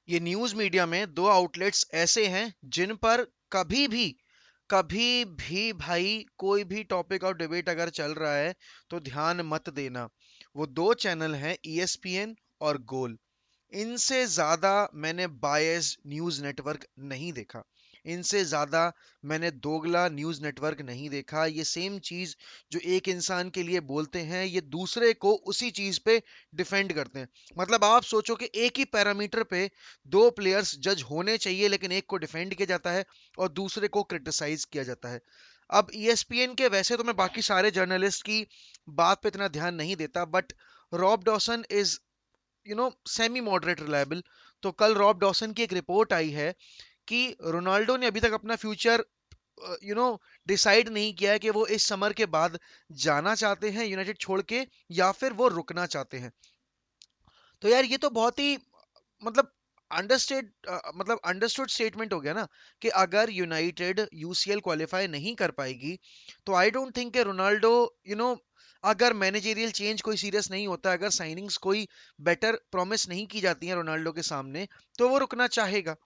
ये news media में दो आउटलेट्स ऐसे हैं जिन पर कभी भी भाई कोई भी टॉपिक और डिबेट अगर चल रहा है तो ध्यान मत देना। वो दो चैनल हैं, ईएसपीएन और गोल। इनसे ज्यादा मैंने बायस्ड न्यूज नेटवर्क नहीं देखा। इनसे ज्यादा मैंने दोगला न्यूज नेटवर्क नहीं देखा। ये सेम चीज जो एक इंसान के लिए बोलते हैं, ये दूसरे को उसी चीज पे डिफेंड करते हैं। मतलब आप सोचो कि एक ही पैरामीटर पे दो प्लेयर्स जज होने चाहिए, लेकिन एक को डिफेंड किया जाता है और दूसरे को क्रिटिसाइज किया जाता है। अब ईएसपीएन के, वैसे तो मैं बाकी सारे जर्नलिस्ट की बात पे इतना ध्यान नहीं देता, but Rob Dawson is semi moderate reliable. तो कल रॉब डॉसन की एक रिपोर्ट आई है कि रोनाल्डो ने अभी तक अपना फ्यूचर यू नो डिसाइड नहीं किया है कि वो इस समर के बाद जाना चाहते हैं यूनाइटेड छोड़ के या फिर वो रुकना चाहते हैं। तो यार ये तो बहुत ही मतलब अंडरस्टूड स्टेटमेंट हो गया ना, कि अगर यूनाइटेड यूसीएल क्वालिफाई नहीं कर पाएगी तो आई डोंट थिंक कि रोनाल्डो यू नो अगर मैनेजेरियल चेंज कोई सीरियस नहीं होता, अगर साइनिंग्स कोई बेटर प्रॉमिस नहीं की जाती है रोनाल्डो के सामने, तो वो रुकना चाहेगा।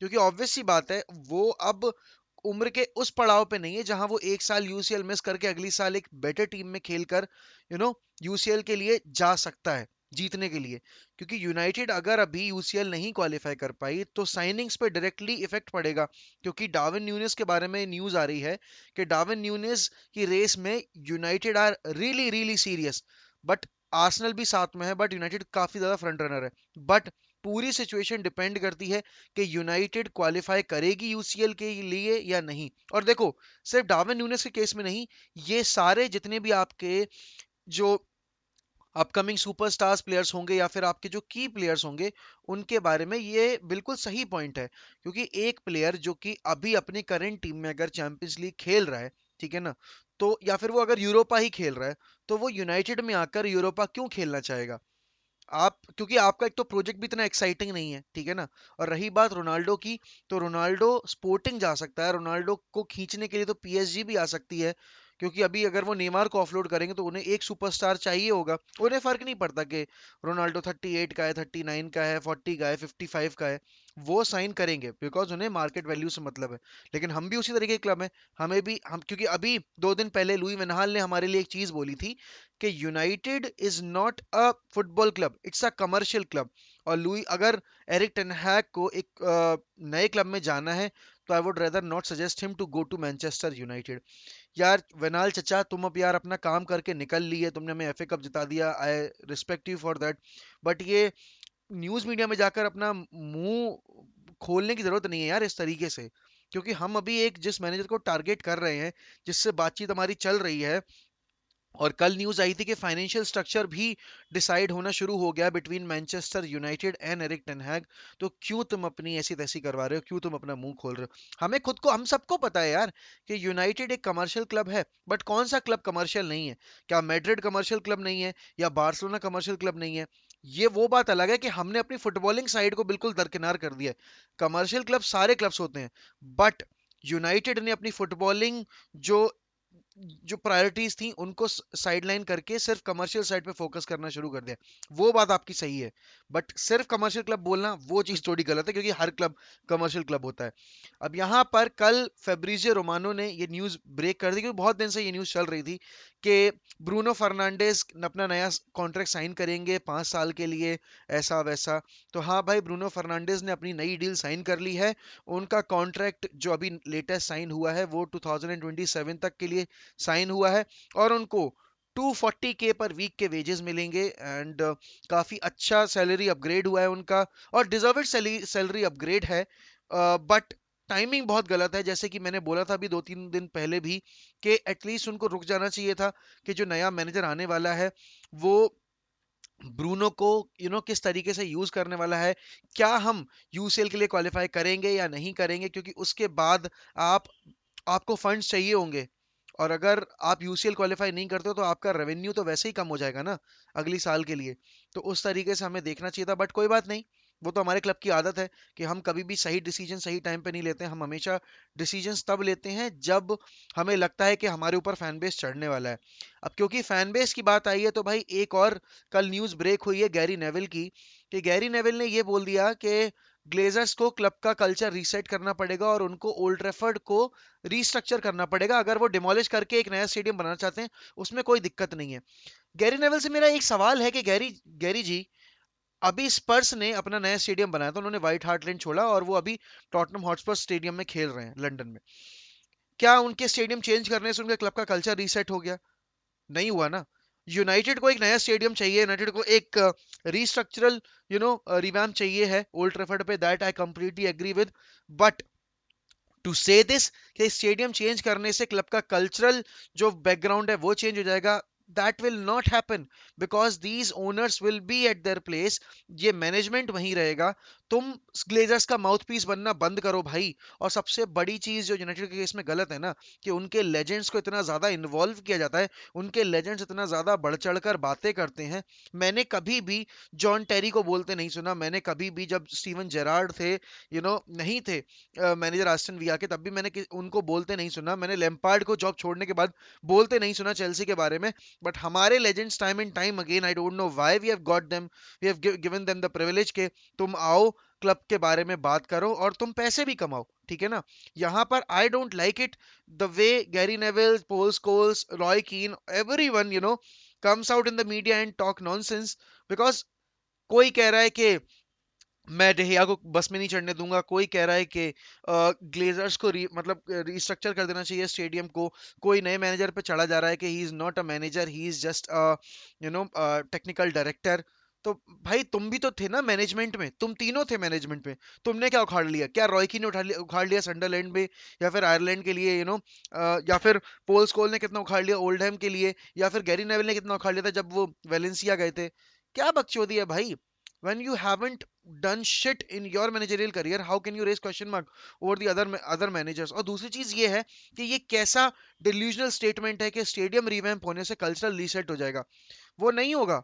क्योंकि ऑब्वियस सी बात है, वो अब उम्र के उस पड़ाव पे नहीं है जहां वो एक साल यूसीएल मिस करके अगली साल एक बेटर टीम में खेलकर यू नो यूसीएल के लिए जा सकता है, जीतने के लिए। क्योंकि यूनाइटेड अगर अभी यूसीएल नहीं क्वालिफाई कर पाई तो साइनिंग्स पे डायरेक्टली इफेक्ट पड़ेगा। क्योंकि डार्विन न्यूनेस के बारे में न्यूज आ रही है कि डार्विन न्यूनेस की रेस में United are really really serious. But Arsenal भी साथ में है, बट यूनाइटेड काफी ज्यादा फ्रंट रनर है। बट पूरी सिचुएशन डिपेंड करती है कि यूनाइटेड क्वालिफाई करेगी यूसीएल के लिए या नहीं। और देखो, सिर्फ डार्विन न्यूनेस के केस में नहीं, ये सारे जितने भी आपके जो अपकमिंग सुपरस्टार्स प्लेयर्स होंगे या फिर आपके जो की प्लेयर्स होंगे, उनके बारे में ये बिल्कुल सही पॉइंट है। क्योंकि एक प्लेयर जो कि अभी अपनी करंट टीम में अगर चैंपियंस लीग खेल रहा है, ठीक है ना, तो या फिर वो अगर यूरोपा ही खेल रहा है, तो वो यूनाइटेड में आकर यूरोपा क्यों खेलना चाहेगा? आप, क्योंकि आपका एक तो प्रोजेक्ट भी इतना एक्साइटिंग नहीं है, ठीक है ना। और रही बात रोनाल्डो की, तो रोनाल्डो स्पोर्टिंग जा सकता है, रोनाल्डो को खींचने के लिए तो पीएसजी भी आ सकती है। क्योंकि अभी अगर वो नेमार को ऑफलोड करेंगे तो उन्हें एक सुपरस्टार चाहिए होगा। उन्हें फर्क नहीं पड़ता कि रोनाल्डो 38 का है, 39 का है, 40 का है, 55 का है। वो साइन करेंगे बिकॉज उन्हें मार्केट वैल्यू से मतलब है। लेकिन हम भी उसी तरीके के क्लब हैं। हमें भी हम, क्योंकि अभी 2 दिन पहले लुई वैन ने हमारे लिए एक चीज बोली थी कि United is not a football club, it's a commercial club. और लुई, अगर एरिक टेन हैग को एक नए क्लब में जाना है, तो I would rather not suggest him to go to Manchester United. यार वेनाल चचा, तुम अब यार अपना काम करके निकल लिए, तुमने हमें एफए कप जिता दिया, I respect you for that. But ये न्यूज मीडिया में जाकर अपना मुंह खोलने की जरूरत नहीं है यार इस तरीके से। क्योंकि हम अभी एक जिस मैनेजर को टारगेट कर रहे हैं, जिससे बातचीत हमारी चल रही है, और कल न्यूज आई थी कि फाइनेंशियल स्ट्रक्चर भी डिसाइड होना शुरू हो गया between Manchester United and Erik ten Hag. तो क्यों तुम अपनी ऐसी तैसी करवा रहे हो, क्यों तुम अपना मुंह खोल रहे हो? हमें खुद को, हम सबको पता है यार कि यूनाइटेड एक कमर्शियल क्लब है। बट कौन सा क्लब कमर्शियल नहीं है? क्या मैड्रिड कमर्शियल क्लब नहीं है, या बार्सिलोना कमर्शियल क्लब नहीं है? ये वो बात अलग है कि हमने अपनी फुटबॉलिंग साइड को बिल्कुल दरकिनार कर दिया है। कमर्शियल क्लब सारे क्लब्स होते हैं, बट यूनाइटेड ने अपनी फुटबॉलिंग जो जो प्रायोरिटीज थी उनको साइडलाइन करके सिर्फ कमर्शियल साइड पे फोकस करना शुरू कर दिया। वो बात आपकी सही है, बट सिर्फ कमर्शियल क्लब बोलना वो चीज थोड़ी गलत है, क्योंकि हर क्लब कमर्शियल क्लब होता है। अब यहाँ पर कल फेब्रिजियो रोमानो ने ये न्यूज ब्रेक कर दी, क्योंकि बहुत दिन से ये न्यूज चल रही थी कि ब्रूनो फर्नांडेस अपना नया कॉन्ट्रैक्ट साइन करेंगे 5 साल के लिए, ऐसा वैसा। तो हाँ भाई, ब्रूनो फर्नांडेस ने अपनी नई डील साइन कर ली है। उनका कॉन्ट्रैक्ट जो अभी लेटेस्ट साइन हुआ है वो 2027 तक के लिए साइन हुआ है। और उनको 240K पर वीक के वेजेस मिलेंगे, एंड काफी अच्छा सैलरी अपग्रेड हुआ है उनका, और डिजर्वेड सैलरी अपग्रेड है। बट टाइमिंग बहुत गलत है, जैसे कि मैंने बोला था अभी 2-3 दिन पहले भी, कि एटलीस्ट उनको रुक जाना चाहिए था, कि जो नया मैनेजर आने वाला है वो ब्रूनो को किस तरीके से यूज करने वाला है। क्या हम यूसीएल के लिए क्वालिफाई करेंगे या नहीं करेंगे, क्योंकि उसके बाद आप आपको फंड्स चाहिए होंगे। और अगर आप यूसीएल क्वालिफाई नहीं करते हो तो आपका रेवेन्यू तो वैसे ही कम हो जाएगा ना अगली साल के लिए। तो उस तरीके से हमें देखना चाहिए था, बट कोई बात नहीं। वो तो हमारे क्लब की आदत है कि हम कभी भी सही डिसीजन सही टाइम पे नहीं लेते हैं। हम हमेशा डिसीजंस तब लेते हैं जब हमें लगता है कि हमारे ऊपर फैन बेस चढ़ने वाला है। अब क्योंकि फैन बेस की बात आई है तो भाई एक और कल न्यूज़ ब्रेक हुई है गैरी नेविल की, कि गैरी नेविल ने ये बोल दिया कि ग्लेजर्स को क्लब का कल्चर रीसेट करना पड़ेगा और उनको ओल्ड ट्रैफर्ड को रीस्ट्रक्चर करना पड़ेगा। अगर वो डिमोलिश करके एक नया स्टेडियम बनाना चाहते हैं उसमें कोई दिक्कत नहीं है। गैरी नेवल से मेरा एक सवाल है कि गैरी गैरी जी, अभी स्पर्स ने अपना नया स्टेडियम बनाया था, उन्होंने व्हाइट हार्ट लेन छोड़ा और वो अभी टॉटनहम हॉटस्पर स्टेडियम में खेल रहे हैं लंदन में। क्या उनके स्टेडियम चेंज करने से उनके क्लब का कल्चर रीसेट हो गया? नहीं हुआ ना। यूनाइटेड को एक नया स्टेडियम चाहिए, यूनाइटेड को एक रीस्ट्रक्चरल रिवैम्प चाहिए है ओल्ड ट्रैफर्ड पे, that I completely agree with. But to say this कि स्टेडियम चेंज करने से क्लब का कल्चरल जो बैकग्राउंड है वो चेंज हो जाएगा, that will not happen, because these owners will be eight their place. ये मैनेजमेंट वहीं रहेगा। तुम ग्लेजर्स का माउथ पीस बनना बंद करो भाई। और सबसे बड़ी चीज जो यूनाइटेड के केस में गलत है ना, कि उनके लेजेंड्स को इतना ज्यादा इन्वॉल्व किया जाता है, उनके लेजेंड्स इतना ज्यादा बढ़ चढ़ कर बातें करते हैं। मैंने कभी भी जॉन टेरी को बोलते नहीं सुना, मैंने कभी भी जब स्टीवन जेरार्ड थे नहीं थे मैनेजर आस्टन विला के, तब भी मैंने उनको बोलते नहीं सुना। मैंने लैम्पार्ड को जॉब छोड़ने के बाद बोलते नहीं सुना चेल्सी के बारे में। बट हमारे legends time and time again, I don't know why we have got them, we have given them the privilege के तुम आओ क्लब के बारे में बात करो और तुम पैसे भी कमाओ, ठीक है ना। यहाँ पर I don't like it the way Gary Neville, Paul Scholes, Roy Keane, everyone comes out in the media and talk nonsense, because कोई कह रहा है कि मैं डेहिया को बस में नहीं चढ़ने दूंगा, कोई कह रहा है कि ग्लेजर्स को मतलब रिस्ट्रक्चर कर देना चाहिए स्टेडियम को, कोई नए मैनेजर पे चढ़ा जा रहा है कि he is not a manager, he is just technical director. तो भाई तुम भी तो थे ना मैनेजमेंट में, तुम तीनों थे मैनेजमेंट में, तुमने क्या उखाड़ लिया? क्या रॉयकी ने उखाड़ लिया सनडरलैंड में, या फिर आयरलैंड के लिए या फिर पोल स्कोल ने कितना उखाड़ लिया ओल्डहैम के लिए, या फिर गैरी नेविल ने कितना उखाड़ लिया था जब वो वेलेंसिया गए थे? क्या बकचोदी है भाई। when you haven't done shit in your managerial career, how can you raise question mark over the other managers? और दूसरी चीज ये है कि ये कैसा delusional statement है कि स्टेडियम रिवैम्प होने से कल्चरल रीसेट हो जाएगा। वो नहीं होगा।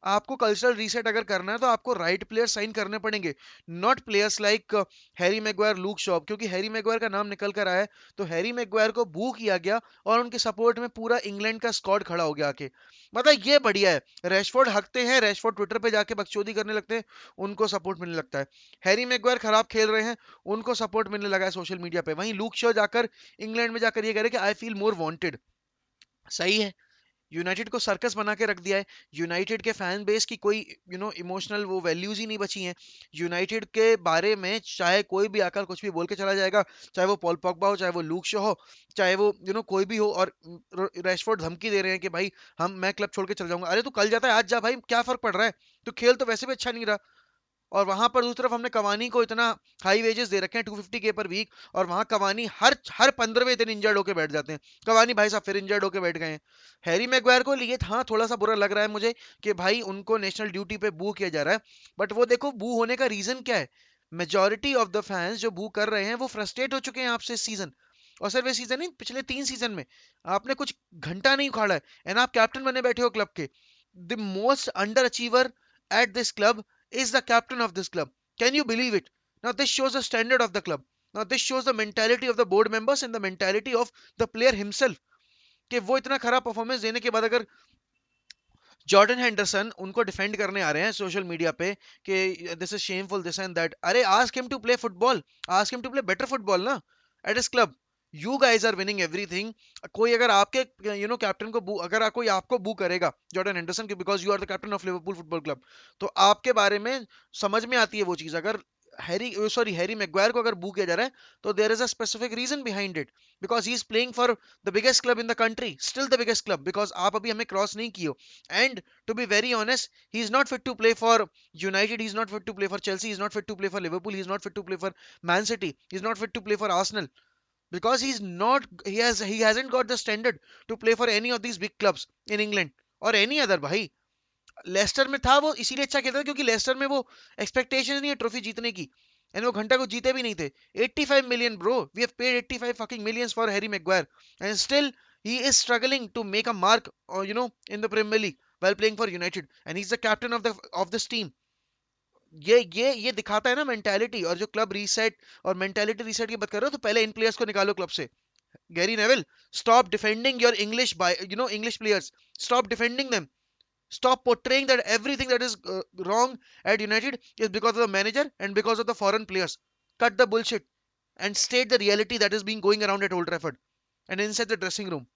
आपको कल्चरल रीसेट अगर करना है तो आपको राइट प्लेयर साइन करने पड़ेंगे, not players like Harry Maguire, look shop. क्योंकि हैरी मैगवायर का नाम निकल कर आया है तो हैरी मैगवायर को बू किया गया और उनके सपोर्ट में पूरा इंग्लैंड का स्क्वाड खड़ा हो गया आके। मतलब ये बढ़िया है। रैशफोर्ड हकते हैं, रैशफोर्ड ट्विटर पे जाके बकचोदी करने लगते हैं, उनको सपोर्ट मिलने लगता है। हैरी मैगवायर खराब खेल रहे हैं, उनको सपोर्ट मिलने लगा है सोशल मीडिया पे। वहीं लूक शॉ जाकर इंग्लैंड में जाकर ये कह रहे कि आई फील मोर वांटेड। सही है। यूनाइटेड को सर्कस बना के रख दिया है। यूनाइटेड के फैन बेस की कोई इमोशनल वो वैल्यूज ही नहीं बची हैं। यूनाइटेड के बारे में चाहे कोई भी आकर कुछ भी बोल के चला जाएगा, चाहे वो पॉल पॉगबा हो, चाहे वो लूक शो हो, चाहे वो कोई भी हो। और रैशफोर्ड धमकी दे रहे हैं कि भाई मैं क्लब छोड़ के चल जाऊंगा। अरे तू कल जाता है आज जा भाई, क्या फर्क पड़ रहा है? तू खेल तो वैसे भी अच्छा नहीं रहा। और वहां पर दूसरी तरफ हमने कवानी को इतना हाई वेजेस दे रखे हैं 250 के पर वीक, और वहां कवानी हर हर 15वें दिन इंजर्ड होके बैठ जाते हैं। कवानी भाई साहब फिर इंजर्ड होके बैठ गए हैं। हैरी मैगवायर को लिए हाँ थोड़ा सा बुरा लग रहा है मुझे कि भाई उनको नेशनल ड्यूटी पे बू किया जा रहा है। बट वो देखो बू होने का रीजन क्या है। मेजोरिटी ऑफ द फैंस जो बू कर रहे हैं वो फ्रस्ट्रेट हो चुके हैं आपसे इस सीजन। और सिर्फ इस सीजन नहीं, पिछले 3 सीजन में आपने कुछ घंटा नहीं उखाड़ा है। एंड आप कैप्टन बने बैठे हो क्लब के। The most under achiever at this club is the captain of this club. Can you believe it? Now, this shows the standard of the club. Now, this shows the mentality of the board members and the mentality of the player himself. कि वो इतना खराब performance देने के बाद अगर Jordan Henderson उनको defend करने आ रहे हैं सोशल मीडिया पे कि this is shameful this and that, अरे ask him to play football, ask him to play better football ना at his club. You guys are winning everything. कोई अगर आपके कैप्टन को अगर कोई आपको बू करेगा जॉर्डन हेंडरसन की, because you are the captain of Liverpool football club, तो आपके बारे में समझ में आती है वो चीज। अगर हैरी मैगवायर को अगर बू किया जा रहा है तो there is a specific reason behind it, because he is playing for the biggest club in the country, still the biggest club, because आप अभी हमें क्रॉस नहीं किए हो। And to be very honest, he is not fit to play for United. He is not fit to play for Chelsea. He is not fit to play for Liverpool. He is not fit to play for Man City. He is not fit to play for Arsenal because he's not. He hasn't got the standard to play for any of these big clubs in England or any other. भाई Lester में था वो इसीलिए अच्छा खेलता था क्योंकि Lester में वो एक्सपेक्टेशन नहीं है ट्रॉफी जीतने की। एंड वो घंटा को जीते भी नहीं थे। 85 million bro, we have paid 85 fucking millions for Harry Maguire and still he is struggling to make a mark in the Premier League while playing for United, and he's the captain of this team. ये दिखाता है ना mentality. और जो club reset और mentality reset की बात कर रहे हो, तो पहले इन प्लेयर्स को निकालो क्लब से। Gary Neville, stop defending your English by English players. Stop defending them. Stop portraying that everything that is wrong at United is because of the manager and because of the foreign players. Cut the bullshit and state the reality that is being going around at Old Trafford and inside the dressing room.